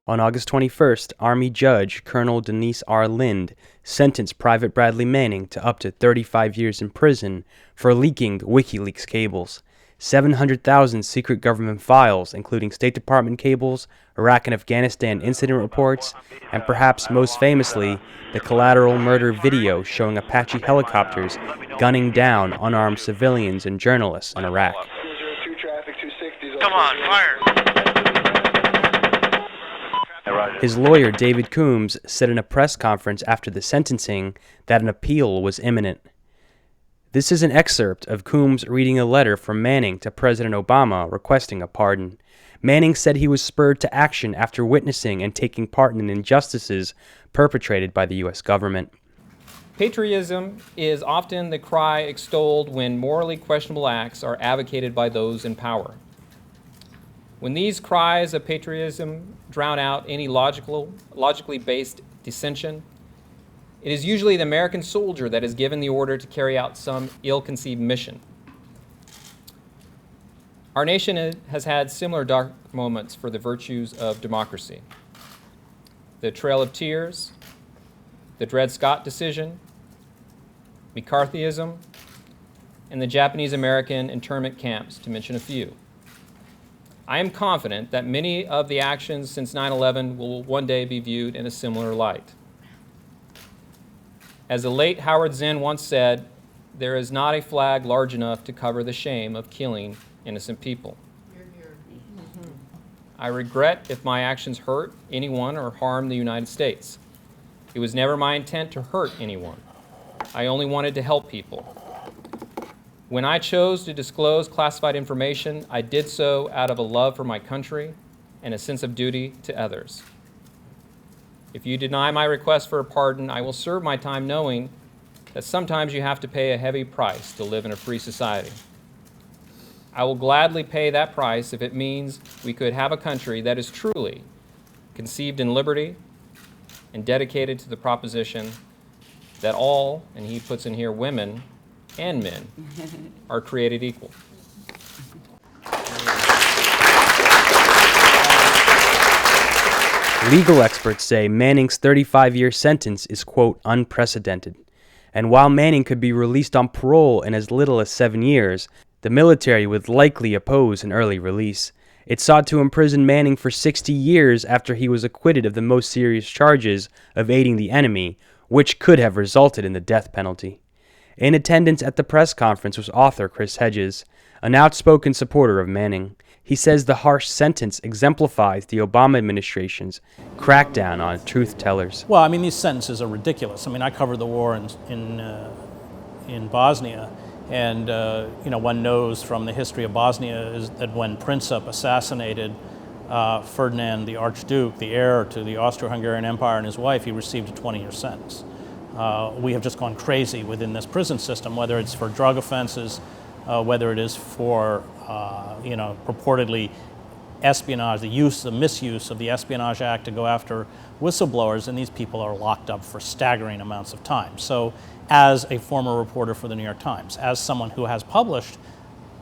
On August 21st, Army Judge Colonel Denise R. Lind sentenced Private Bradley Manning to up to 35 years in prison for leaking the WikiLeaks cables, 700,000 secret government files, including State Department cables, Iraq and Afghanistan incident reports, and perhaps most famously, the collateral murder video showing Apache helicopters gunning down unarmed civilians and journalists in Iraq. Come on, fire! His lawyer, David Coombs, said in a press conference after the sentencing that an appeal was imminent. This is an excerpt of Coombs reading a letter from Manning to President Obama requesting a pardon. Manning said he was spurred to action after witnessing and taking part in injustices perpetrated by the U.S. government. Patriotism is often the cry extolled when morally questionable acts are advocated by those in power. When these cries of patriotism drown out any logically based dissension, it is usually the American soldier that is given the order to carry out some ill-conceived mission. Our nation has had similar dark moments for the virtues of democracy. The Trail of Tears, the Dred Scott decision, McCarthyism, and the Japanese-American internment camps, to mention a few. I am confident that many of the actions since 9/11 will one day be viewed in a similar light. As the late Howard Zinn once said, there is not a flag large enough to cover the shame of killing innocent people. I regret if my actions hurt anyone or harm the United States. It was never my intent to hurt anyone. I only wanted to help people. When I chose to disclose classified information, I did so out of a love for my country and a sense of duty to others. If you deny my request for a pardon, I will serve my time knowing that sometimes you have to pay a heavy price to live in a free society. I will gladly pay that price if it means we could have a country that is truly conceived in liberty and dedicated to the proposition that all, and he puts in here women and men, are created equal. Legal experts say Manning's 35-year sentence is, quote, unprecedented. And while Manning could be released on parole in as little as 7 years, the military would likely oppose an early release. It sought to imprison Manning for 60 years after he was acquitted of the most serious charges of aiding the enemy, which could have resulted in the death penalty. In attendance at the press conference was author Chris Hedges, an outspoken supporter of Manning. He says the harsh sentence exemplifies the Obama administration's crackdown on truth tellers. Well, I mean, these sentences are ridiculous. I mean, I covered the war in Bosnia, and one knows from the history of Bosnia is that when Princip assassinated Ferdinand the Archduke, the heir to the Austro-Hungarian Empire, and his wife, he received a 20-year sentence. We have just gone crazy within this prison system, whether it's for drug offenses, whether it is for purportedly espionage, the misuse of the Espionage Act to go after whistleblowers, and these people are locked up for staggering amounts of time. So as a former reporter for the New York Times, as someone who has published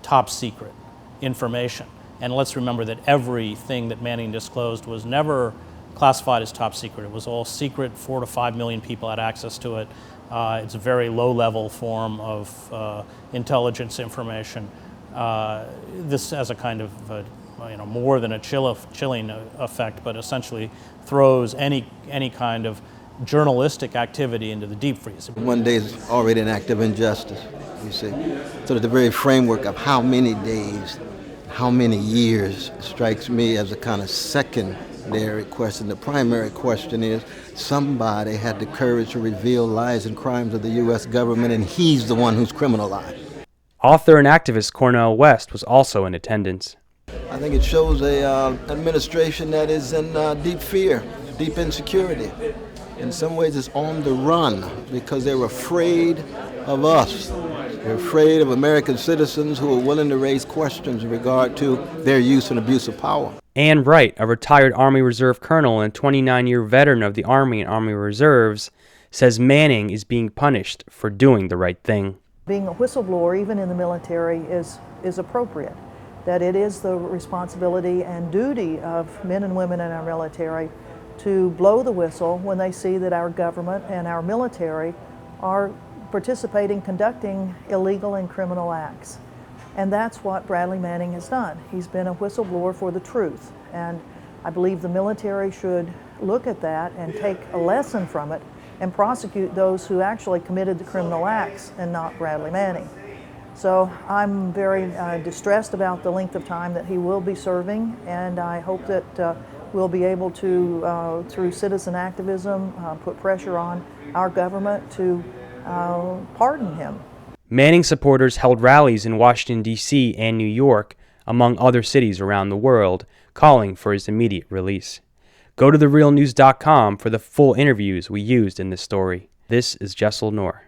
top secret information, and let's remember that everything that Manning disclosed was never classified as top secret. It was all secret. 4 to 5 million people had access to it. It's a very low-level form of intelligence information. This has a kind of more than a chilling effect, but essentially throws any kind of journalistic activity into the deep freeze. One day is already an act of injustice, you see. So the very framework of how many days, how many years strikes me as a kind of secondary question. The primary question is somebody had the courage to reveal lies and crimes of the U.S. government, and he's the one who's criminalized. Author and activist Cornel West was also in attendance. I think it shows an administration that is in deep fear, deep insecurity. In some ways it's on the run because they're afraid of us. They're afraid of American citizens who are willing to raise questions in regard to their use and abuse of power. Ann Wright, a retired Army Reserve colonel and 29-year veteran of the Army and Army Reserves, says Manning is being punished for doing the right thing. Being a whistleblower, even in the military, is appropriate. that it is the responsibility and duty of men and women in our military to blow the whistle when they see that our government and our military are participating, conducting illegal and criminal acts. And that's what Bradley Manning has done. He's been a whistleblower for the truth. And I believe the military should look at that and take a lesson from it and prosecute those who actually committed the criminal acts and not Bradley Manning. So I'm very distressed about the length of time that he will be serving, and I hope that we'll be able to, through citizen activism, put pressure on our government to pardon him. Manning supporters held rallies in Washington, D.C. and New York, among other cities around the world, calling for his immediate release. Go to therealnews.com for the full interviews we used in this story. This is Jessel Noor.